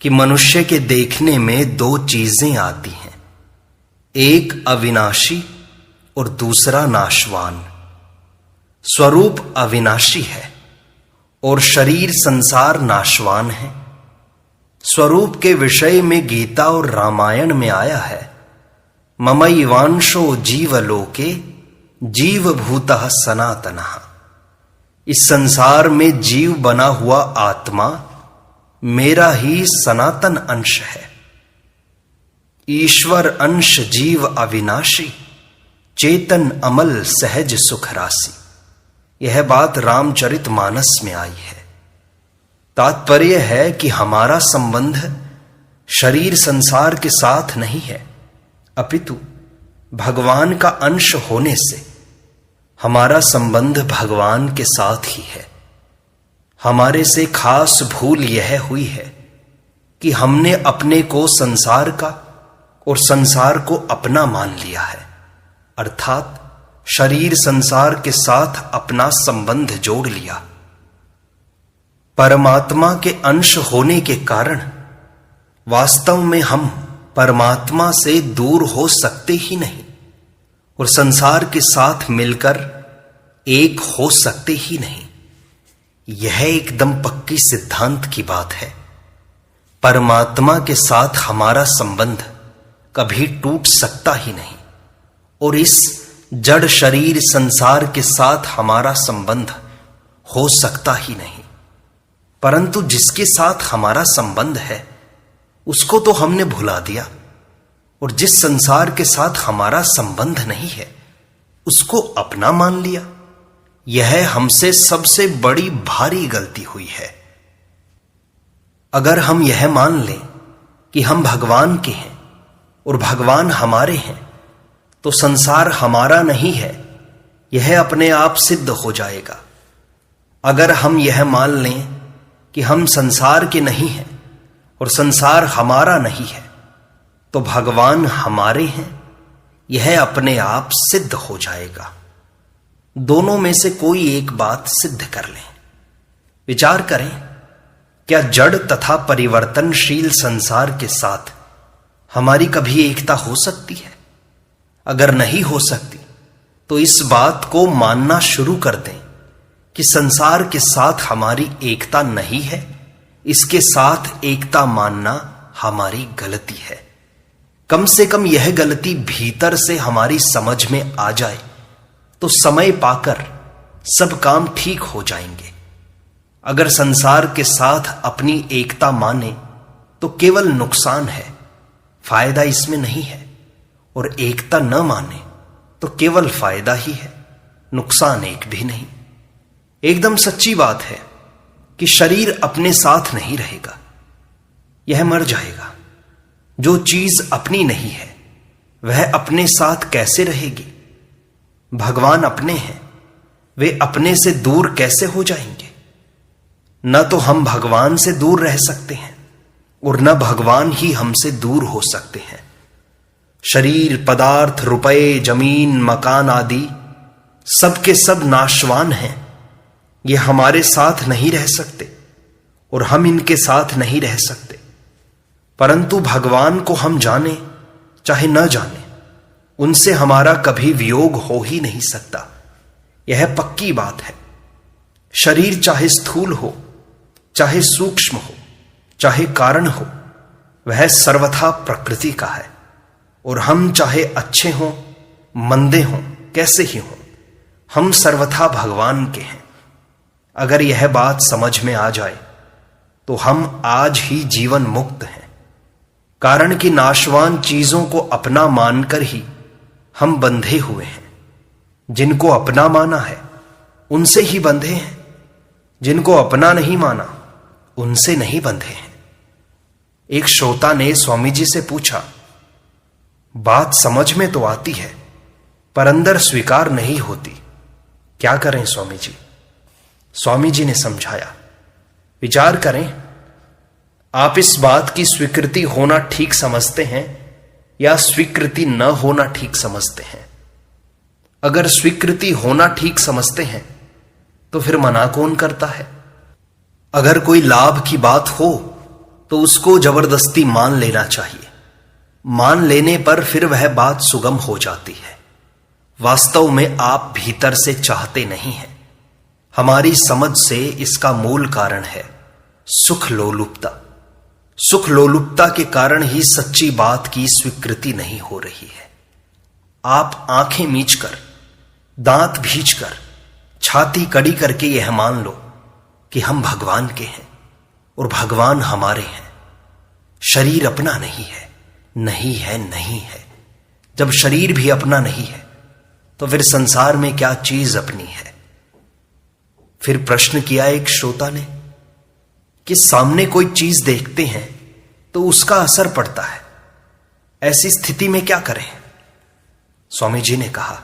कि मनुष्य के देखने में दो चीजें आती हैं, एक अविनाशी और दूसरा नाशवान। स्वरूप अविनाशी है और शरीर संसार नाशवान है। स्वरूप के विषय में गीता और रामायण में आया है, ममैवांशो जीवलोके जीवभूतः सनातनः। इस संसार में जीव बना हुआ आत्मा मेरा ही सनातन अंश है। ईश्वर अंश जीव अविनाशी, चेतन अमल सहज सुख राशि। यह बात रामचरितमानस में आई है। तात्पर्य है कि हमारा संबंध शरीर संसार के साथ नहीं है, अपितु भगवान का अंश होने से हमारा संबंध भगवान के साथ ही है। हमारे से खास भूल यह हुई है कि हमने अपने को संसार का और संसार को अपना मान लिया है, अर्थात शरीर संसार के साथ अपना संबंध जोड़ लिया। परमात्मा के अंश होने के कारण वास्तव में हम परमात्मा से दूर हो सकते ही नहीं और संसार के साथ मिलकर एक हो सकते ही नहीं। यह एकदम पक्की सिद्धांत की बात है। परमात्मा के साथ हमारा संबंध कभी टूट सकता ही नहीं और इस जड़ शरीर संसार के साथ हमारा संबंध हो सकता ही नहीं। परंतु जिसके साथ हमारा संबंध है उसको तो हमने भुला दिया और जिस संसार के साथ हमारा संबंध नहीं है उसको अपना मान लिया। यह हमसे सबसे बड़ी भारी गलती हुई है। अगर हम यह मान लें कि हम भगवान के हैं और भगवान हमारे हैं तो संसार हमारा नहीं है, यह अपने आप सिद्ध हो जाएगा। अगर हम यह मान लें कि हम संसार के नहीं हैं और संसार हमारा नहीं है तो भगवान हमारे हैं, यह अपने आप सिद्ध हो जाएगा। दोनों में से कोई एक बात सिद्ध कर लें। विचार करें, क्या जड़ तथा परिवर्तनशील संसार के साथ हमारी कभी एकता हो सकती है? अगर नहीं हो सकती तो इस बात को मानना शुरू कर दें कि संसार के साथ हमारी एकता नहीं है। इसके साथ एकता मानना हमारी गलती है। कम से कम यह गलती भीतर से हमारी समझ में आ जाए तो समय पाकर सब काम ठीक हो जाएंगे। अगर संसार के साथ अपनी एकता माने तो केवल नुकसान है, फायदा इसमें नहीं है, और एकता न माने तो केवल फायदा ही है, नुकसान एक भी नहीं। एकदम सच्ची बात है कि शरीर अपने साथ नहीं रहेगा, यह मर जाएगा। जो चीज अपनी नहीं है वह अपने साथ कैसे रहेगी? भगवान अपने हैं, वे अपने से दूर कैसे हो जाएंगे? न तो हम भगवान से दूर रह सकते हैं और न भगवान ही हमसे दूर हो सकते हैं। शरीर, पदार्थ, रुपए, जमीन, मकान आदि सब के सब नाशवान हैं। ये हमारे साथ नहीं रह सकते और हम इनके साथ नहीं रह सकते। परंतु भगवान को हम जाने चाहे न जाने, उनसे हमारा कभी वियोग हो ही नहीं सकता। यह पक्की बात है। शरीर चाहे स्थूल हो, चाहे सूक्ष्म हो, चाहे कारण हो, वह सर्वथा प्रकृति का है और हम चाहे अच्छे हों मंदे हों कैसे ही हों, हम सर्वथा भगवान के हैं। अगर यह बात समझ में आ जाए तो हम आज ही जीवन मुक्त हैं। कारण कि नाशवान चीजों को अपना मानकर ही हम बंधे हुए हैं। जिनको अपना माना है उनसे ही बंधे हैं, जिनको अपना नहीं माना उनसे नहीं बंधे हैं। एक श्रोता ने स्वामी जी से पूछा, बात समझ में तो आती है पर अंदर स्वीकार नहीं होती, क्या करें स्वामी जी? स्वामी जी ने समझाया, विचार करें, आप इस बात की स्वीकृति होना ठीक समझते हैं या स्वीकृति न होना ठीक समझते हैं? अगर स्वीकृति होना ठीक समझते हैं तो फिर मना कौन करता है? अगर कोई लाभ की बात हो तो उसको जबरदस्ती मान लेना चाहिए। मान लेने पर फिर वह बात सुगम हो जाती है। वास्तव में आप भीतर से चाहते नहीं हैं। हमारी समझ से इसका मूल कारण है सुख लोलुपता। सुख लोलुपता के कारण ही सच्ची बात की स्वीकृति नहीं हो रही है। आप आंखें मीचकर, दांत भींचकर, छाती कड़ी करके यह मान लो कि हम भगवान के हैं और भगवान हमारे हैं। शरीर अपना नहीं है, नहीं है, नहीं है। जब शरीर भी अपना नहीं है तो फिर संसार में क्या चीज अपनी है? फिर प्रश्न किया एक श्रोता ने कि सामने कोई चीज देखते हैं तो उसका असर पड़ता है, ऐसी स्थिति में क्या करें? स्वामी जी ने कहा,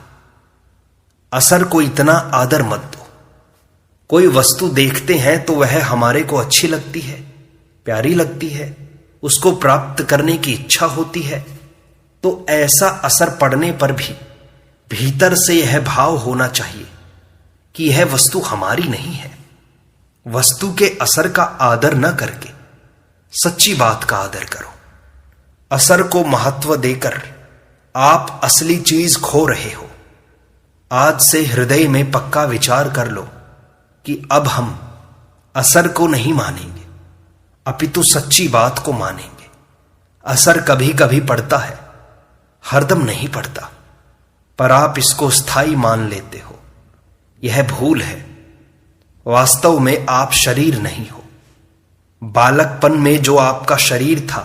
असर को इतना आदर मत दो। कोई वस्तु देखते हैं तो वह हमारे को अच्छी लगती है, प्यारी लगती है, उसको प्राप्त करने की इच्छा होती है, तो ऐसा असर पड़ने पर भी भीतर से यह भाव होना चाहिए कि यह वस्तु हमारी नहीं है। वस्तु के असर का आदर न करके सच्ची बात का आदर करो। असर को महत्व देकर आप असली चीज खो रहे हो। आज से हृदय में पक्का विचार कर लो कि अब हम असर को नहीं मानेंगे, अपितु सच्ची बात को मानेंगे। असर कभी कभी पड़ता है, हरदम नहीं पड़ता, पर आप इसको स्थायी मान लेते हो। यह भूल है। वास्तव में आप शरीर नहीं हो। बालकपन में जो आपका शरीर था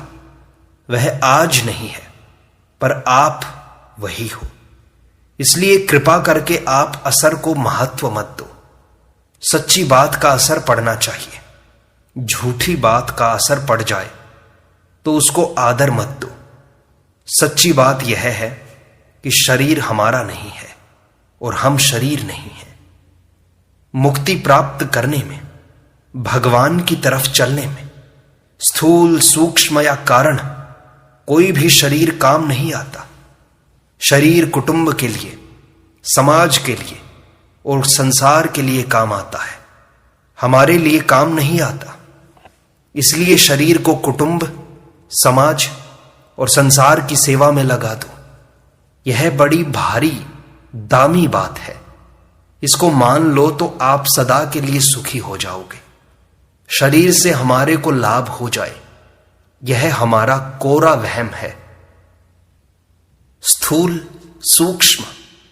वह आज नहीं है, पर आप वही हो। इसलिए कृपा करके आप असर को महत्व मत दो। सच्ची बात का असर पड़ना चाहिए। झूठी बात का असर पड़ जाए तो उसको आदर मत दो। सच्ची बात यह है कि शरीर हमारा नहीं है और हम शरीर नहीं हैं। मुक्ति प्राप्त करने में, भगवान की तरफ चलने में स्थूल, सूक्ष्म या कारण कोई भी शरीर काम नहीं आता। शरीर कुटुंब के लिए, समाज के लिए और संसार के लिए काम आता है, हमारे लिए काम नहीं आता। इसलिए शरीर को कुटुंब, समाज और संसार की सेवा में लगा दो। यह बड़ी भारी, दामी बात है। इसको मान लो तो आप सदा के लिए सुखी हो जाओगे। शरीर से हमारे को लाभ हो जाए, यह हमारा कोरा वहम है। स्थूल, सूक्ष्म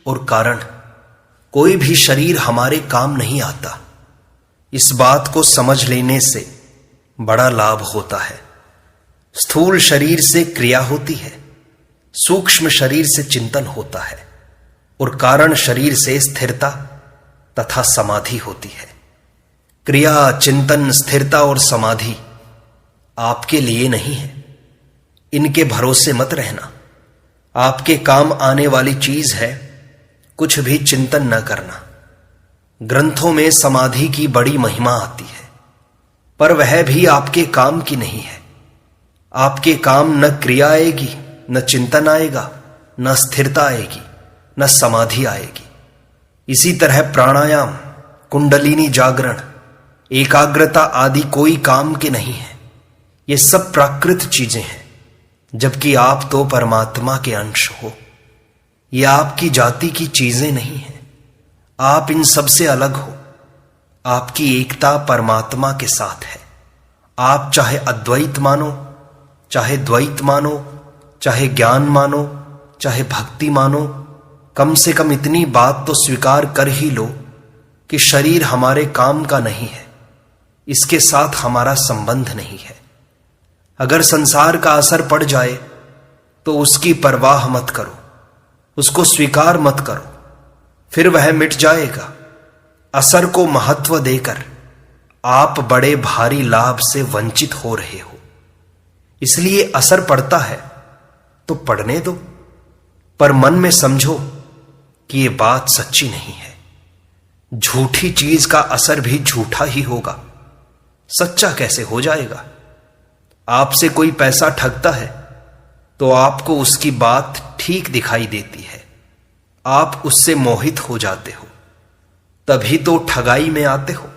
और कारण कोई भी शरीर हमारे काम नहीं आता। इस बात को समझ लेने से बड़ा लाभ होता है। स्थूल शरीर से क्रिया होती है, सूक्ष्म शरीर से चिंतन होता है और कारण शरीर से स्थिरता तथा समाधि होती है। क्रिया, चिंतन, स्थिरता और समाधि आपके लिए नहीं है। इनके भरोसे मत रहना। आपके काम आने वाली चीज है कुछ भी चिंतन न करना। ग्रंथों में समाधि की बड़ी महिमा आती है, पर वह भी आपके काम की नहीं है। आपके काम न क्रिया आएगी, न चिंतन आएगा, न स्थिरता आएगी, न समाधि आएगी। इसी तरह प्राणायाम, कुंडलिनी जागरण, एकाग्रता आदि कोई काम के नहीं है। ये सब प्राकृत चीजें हैं, जबकि आप तो परमात्मा के अंश हो। ये आपकी जाति की चीजें नहीं हैं। आप इन सब से अलग हो। आपकी एकता परमात्मा के साथ है। आप चाहे अद्वैत मानो, चाहे द्वैत मानो, चाहे ज्ञान मानो, चाहे भक्ति मानो, कम से कम इतनी बात तो स्वीकार कर ही लो कि शरीर हमारे काम का नहीं है, इसके साथ हमारा संबंध नहीं है। अगर संसार का असर पड़ जाए तो उसकी परवाह मत करो, उसको स्वीकार मत करो, फिर वह मिट जाएगा। असर को महत्व देकर आप बड़े भारी लाभ से वंचित हो रहे हो। इसलिए असर पड़ता है तो पड़ने दो, पर मन में समझो कि यह बात सच्ची नहीं है। झूठी चीज का असर भी झूठा ही होगा, सच्चा कैसे हो जाएगा? आपसे कोई पैसा ठगता है तो आपको उसकी बात ठीक दिखाई देती है, आप उससे मोहित हो जाते हो, तभी तो ठगाई में आते हो।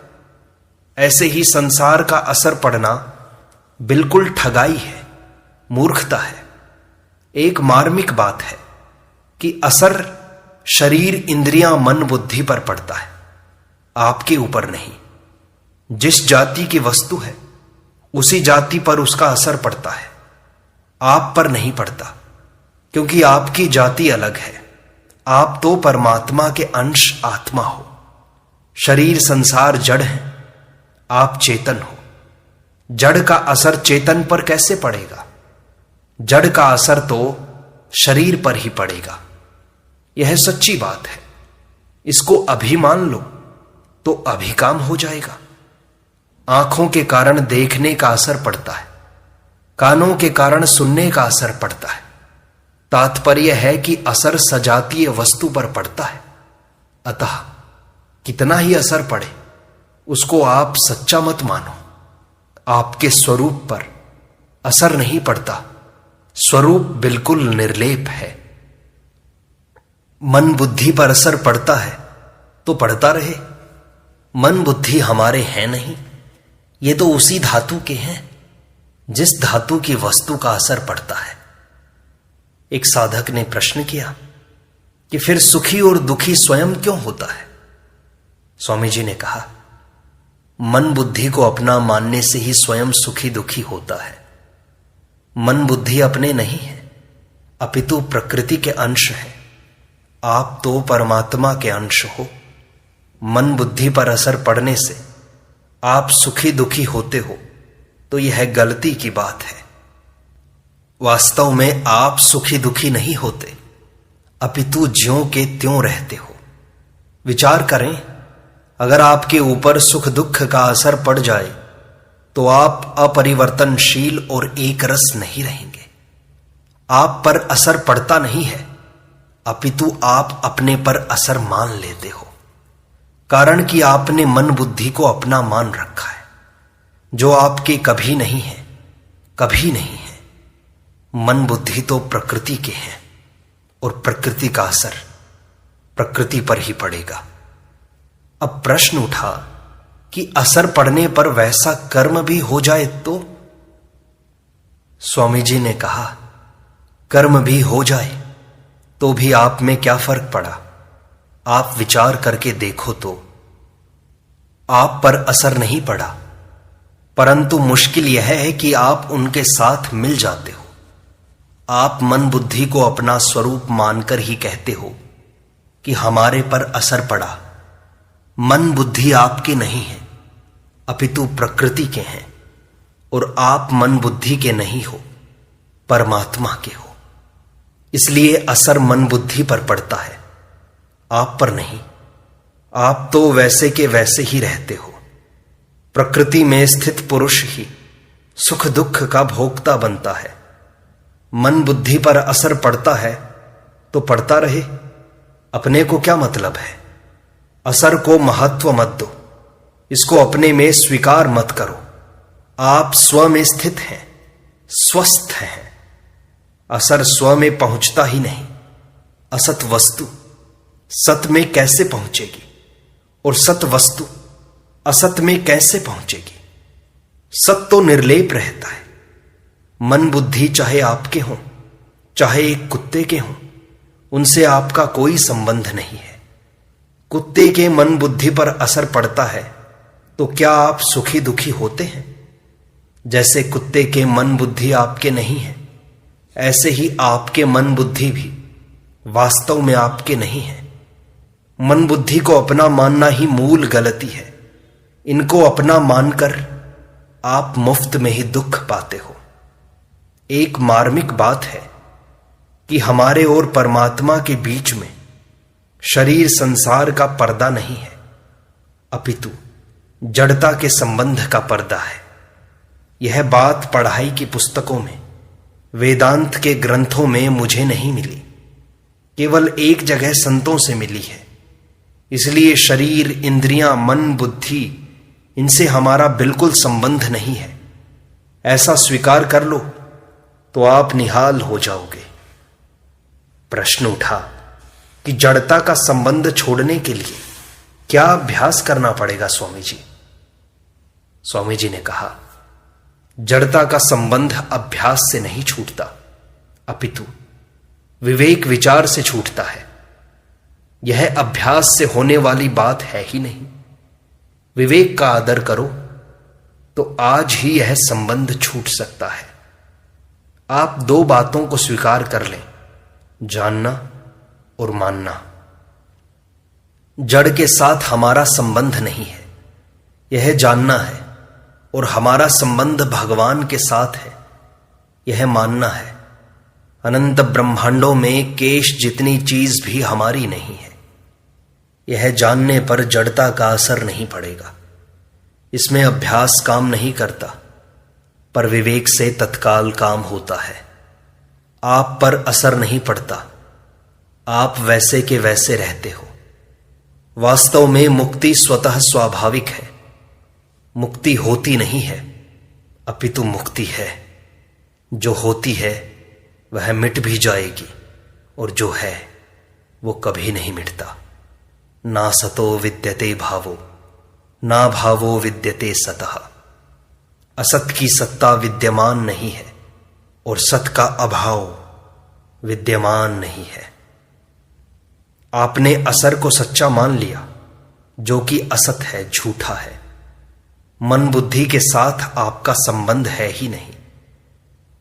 ऐसे ही संसार का असर पड़ना बिल्कुल ठगाई है, मूर्खता है। एक मार्मिक बात है कि असर शरीर, इंद्रियां, मन, बुद्धि पर पड़ता है, आपके ऊपर नहीं। जिस जाति की वस्तु है उसी जाति पर उसका असर पड़ता है, आप पर नहीं पड़ता, क्योंकि आपकी जाति अलग है। आप तो परमात्मा के अंश आत्मा हो। शरीर, संसार जड़ है, आप चेतन हो। जड़ का असर चेतन पर कैसे पड़ेगा? जड़ का असर तो शरीर पर ही पड़ेगा। यह सच्ची बात है। इसको अभी मान लो तो अभी काम हो जाएगा। आंखों के कारण देखने का असर पड़ता है, कानों के कारण सुनने का असर पड़ता है। तात्पर्य है कि असर सजातीय वस्तु पर पड़ता है। अतः कितना ही असर पड़े उसको आप सच्चा मत मानो। आपके स्वरूप पर असर नहीं पड़ता। स्वरूप बिल्कुल निर्लेप है। मन बुद्धि पर असर पड़ता है तो पड़ता रहे। मन बुद्धि हमारे हैं नहीं, ये तो उसी धातु के हैं जिस धातु की वस्तु का असर पड़ता है। एक साधक ने प्रश्न किया कि फिर सुखी और दुखी स्वयं क्यों होता है? स्वामी जी ने कहा, मन बुद्धि को अपना मानने से ही स्वयं सुखी दुखी होता है। मन बुद्धि अपने नहीं है, अपितु प्रकृति के अंश है। आप तो परमात्मा के अंश हो। मन बुद्धि पर असर पड़ने से आप सुखी दुखी होते हो तो यह गलती की बात है। वास्तव में आप सुखी दुखी नहीं होते, अपितु ज्यों के त्यों रहते हो। विचार करें, अगर आपके ऊपर सुख दुख का असर पड़ जाए तो आप अपरिवर्तनशील और एक रस नहीं रहेंगे। आप पर असर पड़ता नहीं है, अपितु आप अपने पर असर मान लेते हो, कारण कि आपने मन बुद्धि को अपना मान रखा है, जो आपके कभी नहीं है, कभी नहीं है। मन बुद्धि तो प्रकृति के हैं और प्रकृति का असर प्रकृति पर ही पड़ेगा। अब प्रश्न उठा कि असर पड़ने पर वैसा कर्म भी हो जाए तो? स्वामी जी ने कहा, कर्म भी हो जाए तो भी आप में क्या फर्क पड़ा? आप विचार करके देखो तो आप पर असर नहीं पड़ा, परंतु मुश्किल यह है कि आप उनके साथ मिल जाते हो। आप मन बुद्धि को अपना स्वरूप मानकर ही कहते हो कि हमारे पर असर पड़ा। मन बुद्धि आपके नहीं है, अपितु प्रकृति के हैं, और आप मन बुद्धि के नहीं हो, परमात्मा के हो। इसलिए असर मन बुद्धि पर पड़ता है, आप पर नहीं। आप तो वैसे के वैसे ही रहते हो। प्रकृति में स्थित पुरुष ही सुख दुख का भोक्ता बनता है। मन बुद्धि पर असर पड़ता है तो पड़ता रहे, अपने को क्या मतलब है? असर को महत्व मत दो, इसको अपने में स्वीकार मत करो। आप स्व में स्थित हैं, स्वस्थ हैं। असर स्व में पहुंचता ही नहीं। असत वस्तु सत में कैसे पहुंचेगी और सत वस्तु असत में कैसे पहुंचेगी? सत तो निर्लेप रहता है। मन बुद्धि चाहे आपके हों, चाहे एक कुत्ते के हों, उनसे आपका कोई संबंध नहीं है। कुत्ते के मन बुद्धि पर असर पड़ता है तो क्या आप सुखी दुखी होते हैं? जैसे कुत्ते के मन बुद्धि आपके नहीं है, ऐसे ही आपके मन बुद्धि भी वास्तव में आपके नहीं है। मन बुद्धि को अपना मानना ही मूल गलती है। इनको अपना मानकर आप मुफ्त में ही दुख पाते हो। एक मार्मिक बात है कि हमारे और परमात्मा के बीच में शरीर संसार का पर्दा नहीं है, अपितु जड़ता के संबंध का पर्दा है। यह बात पढ़ाई की पुस्तकों में, वेदांत के ग्रंथों में मुझे नहीं मिली, केवल एक जगह संतों से मिली है। इसलिए शरीर, इंद्रियां, मन, बुद्धि, इनसे हमारा बिल्कुल संबंध नहीं है। ऐसा स्वीकार कर लो तो आप निहाल हो जाओगे। प्रश्न उठा कि जड़ता का संबंध छोड़ने के लिए क्या अभ्यास करना पड़ेगा स्वामी जी? स्वामी जी ने कहा, जड़ता का संबंध अभ्यास से नहीं छूटता, अपितु विवेक विचार से छूटता है। यह अभ्यास से होने वाली बात है ही नहीं। विवेक का आदर करो तो आज ही यह संबंध छूट सकता है। आप दो बातों को स्वीकार कर लें, जानना और मानना। जड़ के साथ हमारा संबंध नहीं है, यह जानना है, और हमारा संबंध भगवान के साथ है, यह मानना है। अनंत ब्रह्मांडों में केश जितनी चीज भी हमारी नहीं है। यह जानने पर जड़ता का असर नहीं पड़ेगा। इसमें अभ्यास काम नहीं करता, पर विवेक से तत्काल काम होता है। आप पर असर नहीं पड़ता, आप वैसे के वैसे रहते हो। वास्तव में मुक्ति स्वतः स्वाभाविक है। मुक्ति होती नहीं है, अपितु मुक्ति है। जो होती है वह मिट भी जाएगी, और जो है वो कभी नहीं मिटता। ना सतो विद्यते भावो, ना भावो विद्यते सतः। असत की सत्ता विद्यमान नहीं है, और सत का अभाव विद्यमान नहीं है। आपने असर को सच्चा मान लिया, जो कि असत है, झूठा है। मन बुद्धि के साथ आपका संबंध है ही नहीं।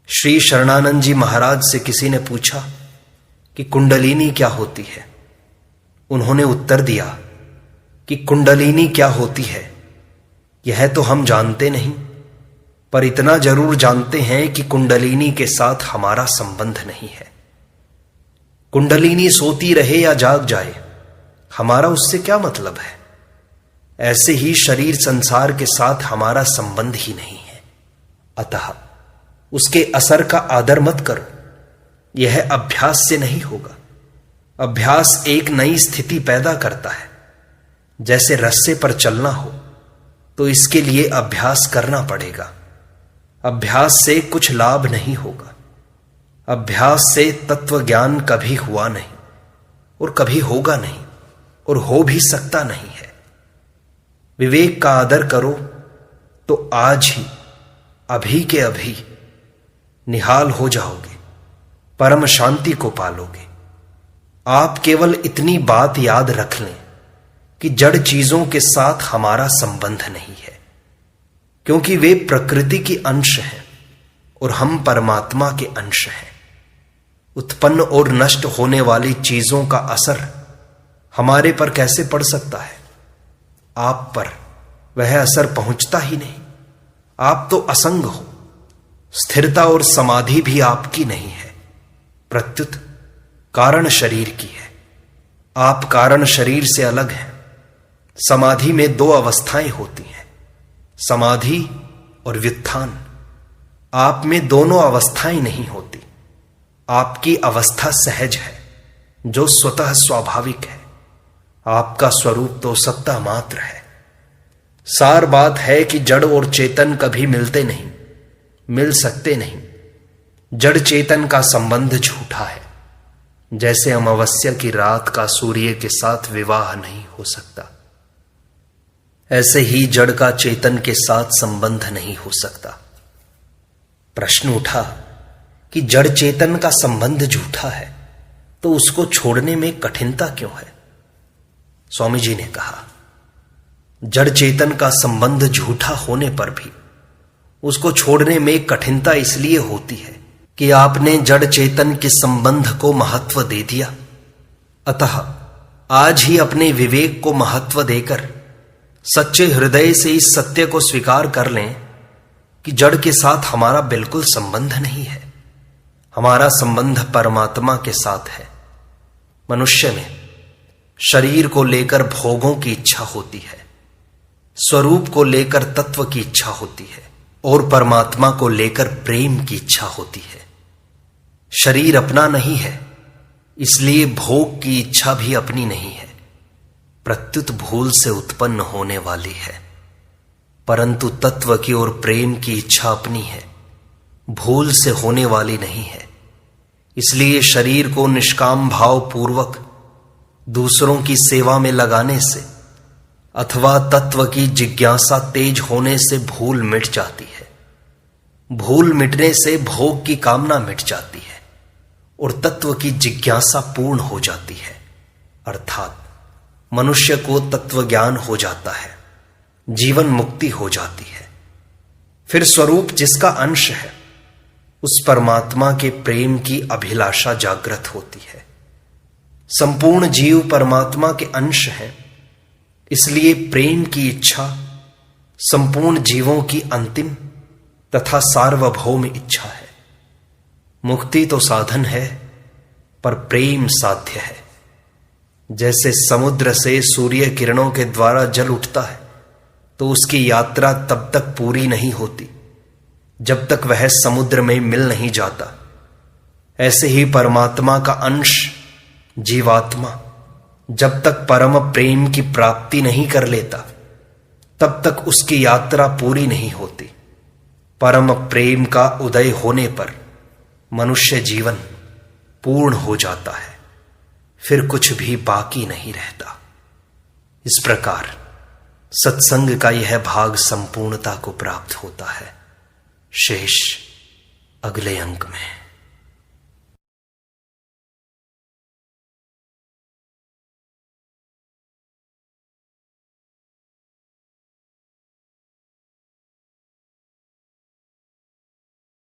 श्री शरणानंद जी महाराज से किसी ने पूछा कि कुंडलिनी क्या होती है। उन्होंने उत्तर दिया कि कुंडलिनी क्या होती है यह तो हम जानते नहीं, पर इतना जरूर जानते हैं कि कुंडलिनी के साथ हमारा संबंध नहीं है। कुंडलिनी सोती रहे या जाग जाए, हमारा उससे क्या मतलब है। ऐसे ही शरीर संसार के साथ हमारा संबंध ही नहीं है। अतः उसके असर का आदर मत करो। यह अभ्यास से नहीं होगा। अभ्यास एक नई स्थिति पैदा करता है। जैसे रस्से पर चलना हो तो इसके लिए अभ्यास करना पड़ेगा। अभ्यास से कुछ लाभ नहीं होगा। अभ्यास से तत्व ज्ञान कभी हुआ नहीं, और कभी होगा नहीं, और हो भी सकता नहीं है। विवेक का आदर करो तो आज ही, अभी के अभी निहाल हो जाओगे, परम शांति को पालोगे। आप केवल इतनी बात याद रख लें कि जड़ चीजों के साथ हमारा संबंध नहीं है, क्योंकि वे प्रकृति की अंश हैं और हम परमात्मा के अंश हैं। उत्पन्न और नष्ट होने वाली चीजों का असर हमारे पर कैसे पड़ सकता है। आप पर वह असर पहुंचता ही नहीं। आप तो असंग हो। स्थिरता और समाधि भी आपकी नहीं है, प्रत्युत कारण शरीर की है। आप कारण शरीर से अलग हैं। समाधि में दो अवस्थाएं होती हैं, समाधि और व्युत्थान। आप में दोनों अवस्थाएं नहीं होती। आपकी अवस्था सहज है, जो स्वतः स्वाभाविक है। आपका स्वरूप तो सत्ता मात्र है। सार बात है कि जड़ और चेतन कभी मिलते नहीं, मिल सकते नहीं। जड़ चेतन का संबंध झूठा है। जैसे अमावस्या की रात का सूर्य के साथ विवाह नहीं हो सकता, ऐसे ही जड़ का चेतन के साथ संबंध नहीं हो सकता। प्रश्न उठा कि जड़ चेतन का संबंध झूठा है तो उसको छोड़ने में कठिनता क्यों है। स्वामी जी ने कहा, जड़ चेतन का संबंध झूठा होने पर भी उसको छोड़ने में कठिनता इसलिए होती है कि आपने जड़ चेतन के संबंध को महत्व दे दिया। अतः आज ही अपने विवेक को महत्व देकर सच्चे हृदय से इस सत्य को स्वीकार कर लें कि जड़ के साथ हमारा बिल्कुल संबंध नहीं है। हमारा संबंध परमात्मा के साथ है। मनुष्य में शरीर को लेकर भोगों की इच्छा होती है, स्वरूप को लेकर तत्व की इच्छा होती है, और परमात्मा को लेकर प्रेम की इच्छा होती है। शरीर अपना नहीं है, इसलिए भोग की इच्छा भी अपनी नहीं है, प्रत्युत भूल से उत्पन्न होने वाली है। परंतु तत्व की और प्रेम की इच्छा अपनी है, भूल से होने वाली नहीं है। इसलिए शरीर को निष्काम भाव पूर्वक दूसरों की सेवा में लगाने से अथवा तत्व की जिज्ञासा तेज होने से भूल मिट जाती है। भूल मिटने से भोग की कामना मिट जाती है और तत्व की जिज्ञासा पूर्ण हो जाती है, अर्थात मनुष्य को तत्व ज्ञान हो जाता है, जीवन मुक्ति हो जाती है। फिर स्वरूप जिसका अंश है उस परमात्मा के प्रेम की अभिलाषा जागृत होती है। संपूर्ण जीव परमात्मा के अंश हैं, इसलिए प्रेम की इच्छा संपूर्ण जीवों की अंतिम तथा सार्वभौम इच्छा है। मुक्ति तो साधन है पर प्रेम साध्य है। जैसे समुद्र से सूर्य किरणों के द्वारा जल उठता है तो उसकी यात्रा तब तक पूरी नहीं होती जब तक वह समुद्र में मिल नहीं जाता, ऐसे ही परमात्मा का अंश जीवात्मा जब तक परम प्रेम की प्राप्ति नहीं कर लेता तब तक उसकी यात्रा पूरी नहीं होती। परम प्रेम का उदय होने पर मनुष्य जीवन पूर्ण हो जाता है, फिर कुछ भी बाकी नहीं रहता। इस प्रकार सत्संग का यह भाग संपूर्णता को प्राप्त होता है। शेष अगले अंक में।